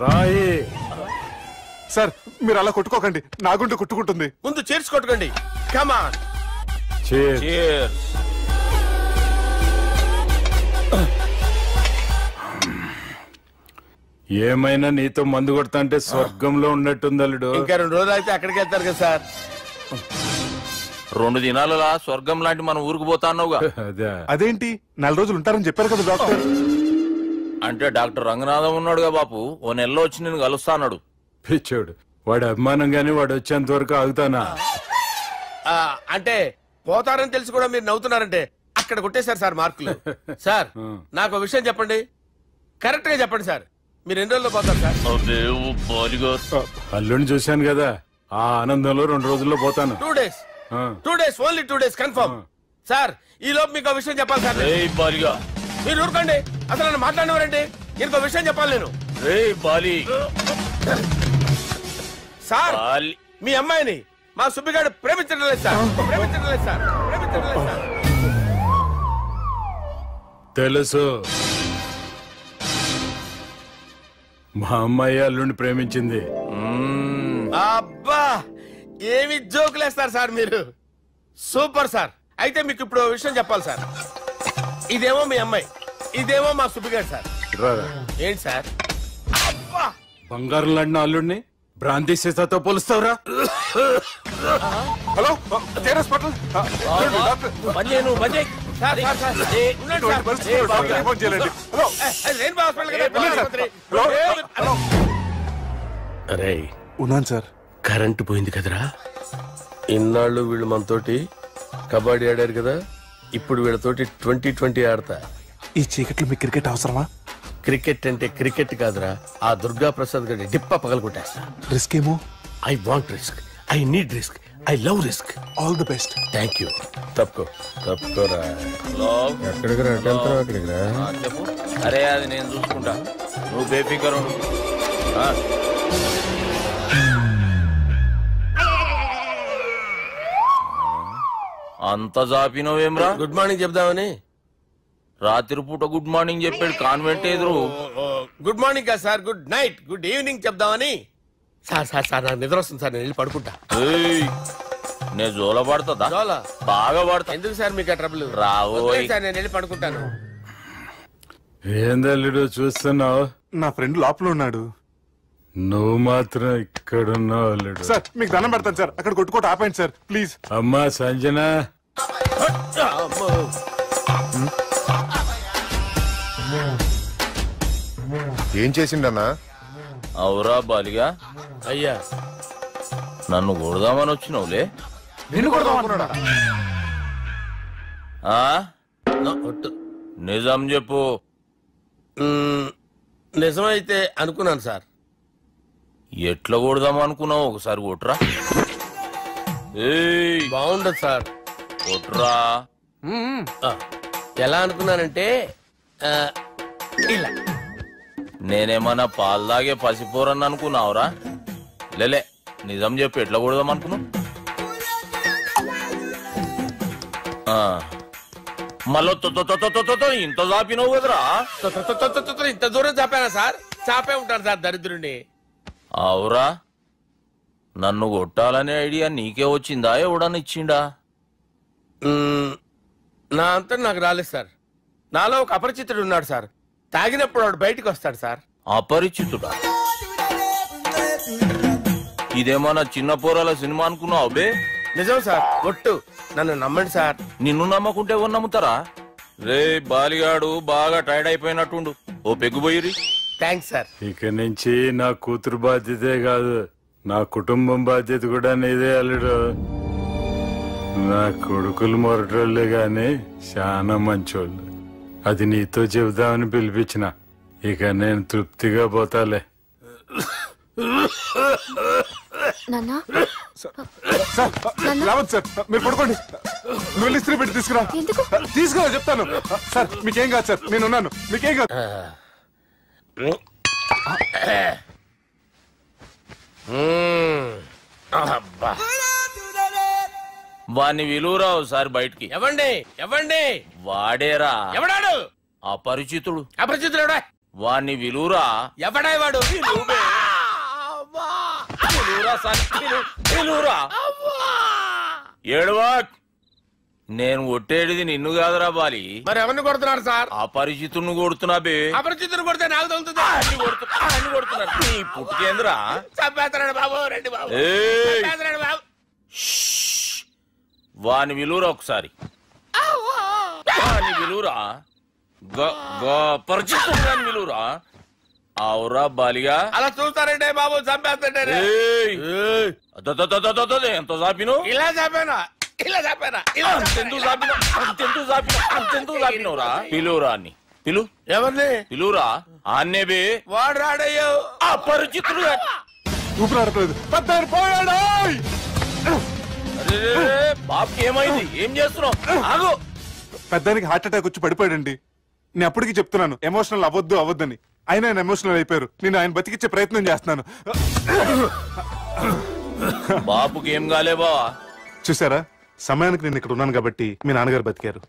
రాయి. సార్ మీరు అలా కొట్టుకోకండి, నా గుండె కొట్టుకుంటుంది. ముందు చేర్చి కొట్టుకోండి. కమాన్. ఏమైనా నీతో మందు కొడతా అంటే స్వర్గంలో ఉన్నట్టుంది అల్లుడు. ఇంకా 2 రోజులు అయితే అక్కడికి వెళ్తారు కదా సార్. 2 దినాలలా స్వర్గం లాంటి మన ఊరికి పోతాన్నావుగా. అదేంటి 4 రోజులు ఉంటారని చెప్పారు కదా డాక్టర్. అంటే డాక్టర్ రంగనాథం ఉన్నాడుగా బాపు, ఓ నెలలో వచ్చి నేను కలుస్తాన్నాడు. పిచ్చోడు, వాడు అభిమానంగానే వాడు వచ్చేంత వరకు ఆగుతానా? అంటే పోతారని తెలిసి కూడా మీరు నవ్వుతున్నారంటే అక్కడ కొట్టేశారు సార్ మార్కులు. సార్ నాకు విషయం చెప్పండి, కరెక్ట్ గా చెప్పండి సార్. మీరు 2 రోజుల్లో పోతారు సార్. అల్లుడిని చూశాను కదా, ఆ ఆనందంలో 2 రోజుల్లో పోతాను. 2 days. 2 days, only 2 days confirm. Sir ఈ లోపు మీకు విషయం చెప్పాలి సార్. మీరు ఊరుకోండి, అసలు నన్ను మాట్లాడినవారండి. ఇంకో విషయం చెప్పాలి నేను. సార్ మీ అమ్మాయిని మా సుబ్బిగాడు ప్రేమించడం లేదు సార్. తెలుసు, మా అమ్మాయి అల్లుడిని ప్రేమించింది. అబ్బా ఏమి జోకులేస్తారు సార్ మీరు. Super sir. అయితే మీకు ఇప్పుడు విషయం చెప్పాలి సార్. ఇదేమో మీ అమ్మాయి, ఇదేమో మా సుబ్బిగాడు సార్. ఏంటి సార్? అబ్బా బంగారం లాంటి అల్లుడిని భ్రాంతి సీతాతో పోలుస్తావురా? హలో అరే ఉన్నాను సార్. కరెంటు పోయింది కదరా. ఇన్నాళ్ళు వీళ్ళు మనతోటి కబడ్డీ ఆడారు కదా, ఇప్పుడు వీళ్ళతోటి 2020 ఆడతా. ఈ చీకట్లో మీకు క్రికెట్ అవసరమా? క్రికెట్ అంటే క్రికెట్ కాదురా, ఆ దుర్గా ప్రసాద్ గారి డిప్ప పగలగొట్టేస్తా. రిస్క్ ఏమో. I want risk, I need risk, I love risk. All the best. Thank you. తప్పుకోరా. ఎక్కడికి రా? అక్కడికి రా. చెప్పు. అరే అది నేను చూసుకుంటా, నువ్వు బేఫికర్ ఉండు. అంత జాపినవేమ్రా? గుడ్ మార్నింగ్ చెప్దామని. రాత్రి పూట గుడ్ మార్నింగ్ చెప్పాడు కాన్వెంట్ ఎదురు. గుడ్ మార్నింగ్ కదా sir, good night, good evening చెప్దామని. సార్ సార్ సార్ నాకు నిద్ర వస్తుంది సార్, నేను వెళ్ళి పడుకుంటా. నేను జోల పడుతుందా? జోలా బాగా పడతా. ఎందుకు సార్ మీకు ఆ ట్రబుల్? రావు సార్, నేను వెళ్ళి పడుకుంటాను. ఏందల్లుడు చూస్తున్నావు? నా ఫ్రెండ్ లోపల ఉన్నాడు. నువ్వు మాత్రం ఇక్కడున్నావు అల్లుడు. సార్ మీకు దండం పెడతాను సార్, అక్కడ కొట్టుకోట ఆపండి సార్ ప్లీజ్. అమ్మా సంజన, ఏం చేసిండన్నా? అవురా బాలిగా, అయ్యా నన్ను కొడదామని వచ్చినావులే. నిన్ను కొడదామన్నాడా? నిజం చెప్పు. నిజమైతే అనుకున్నాను సార్. ఎట్లా కొడదాం అనుకున్నావు? ఒకసారి కొట్రా. బాగుండదు సార్. కొట్రా. ఎలా అనుకున్నానంటే ఇలా. నేనేమన్నా పాలు తాగే పసిపోరని అనుకున్నావురా? లేలే, నిజం చెప్పు, ఎట్లా కొడదాం అనుకున్నావు? మళ్ళీ ఇంత చాపినావు కదరా? ఇంత దూరం చాపానా సార్? చాపే ఉంటాను సార్ దరిద్రుడిని. అవురా, నన్ను కొట్టాలనే ఐడియా నీకే వచ్చిందా? ఎవడన్నా ఇచ్చిండా? నా అంతా నాకు రాలేదు సార్. నాలో ఒక అపరిచితుడు ఉన్నాడు సార్. తాగినప్పుడు వాడు బయటికి వస్తాడు సార్. అపరిచితుడా? ఇదేమన్నా చిన్న పోరాల సినిమా అనుకున్నావు బే? నిజం సార్, ఒట్టు, నన్ను నమ్మండి సార్. నిన్ను నమ్మకుంటే ఎవరు నమ్ముతారా? రే బాలిగాడు బాగా టైర్డ్ అయిపోయినట్టుండు, ఓ పెగ్గుపోయిరి. Thanks sir. ఇక నుంచి నా కూతురు బాధ్యతే కాదు, నా కుటుంబం బాధ్యత కూడా నీదే అల్లుడు. నా కొడుకులు మొరటోళ్ళే గాని చాలా మంచోళ్ళు. అది నీతో చెబుదామని పిలిపించిన. ఇక నేను తృప్తిగా పోతాలే. రావద్దు సార్, మీరు పడుకోండి. నువ్వు వెళ్ళి ఇస్త్రీ పెట్టి తీసుకురా. తీసుకురా చెప్తాను సార్. మీకేం కాదు సార్, నేను ఉన్నాను. మీకేం కాదు. వాణ్ణి విలువరా ఒకసారి బయటికి. ఎవండి ఎవండి? వాడేరా. ఎవడాడు? అపరిచితుడు. అపరిచితుడు ఎవడా? వాణ్ణి విలువరా. ఎవడా వాడు? ఏడువా. నేను కొట్టేది నిన్ను కాదురా బాలి. మరి ఎవరిని కొడుతున్నారు సార్? అపరిచితుడిని కొడుతున్నా బే. అపరిచితుడు కొడితే నాకు తగులుతుంది. అన్ని కొడుతున్నారు. నీ పుట్టుకేంద్రా? చంపేస్తున్నాడు బాబు, రండి బాబు. బాబు. వాని విలువరా ఒకసారి. వాని విలువరా. పరిచితుడు విలువరా. అవురా బాలిగా. అలా చూస్తారంటే బాబు, చంపేస్తాడే. ఎంత చాపిను? ఇలా చాపానా? ఇలా చాపానా? అంతెందుకు చాపినవురా? పిలువురా అని. పిలు. ఎవరిని? పిలువురా. అన్నేబి వాడు రాడయ్యో అపరిచితుడు ఊపిరాడట్లేదు పెద్దాయన పోయాడు బాబుకి ఏమైంది ఏం చేస్తున్నావు ఆగు పెద్దానికి హార్ట్ అటాక్ వచ్చి పడిపోయాడండి నేను అప్పటికి చెప్తున్నాను ఎమోషనల్ అవ్వద్దని ఆయన ఎమోషనల్ అయిపోయారు నేను ఆయన బతికిచ్చే ప్రయత్నం చేస్తున్నాను బాబుకి ఏం కాలే బావా చూసారా సమయానికి నేను ఇక్కడ ఉన్నాను కాబట్టి మీ నాన్నగారు బతికారు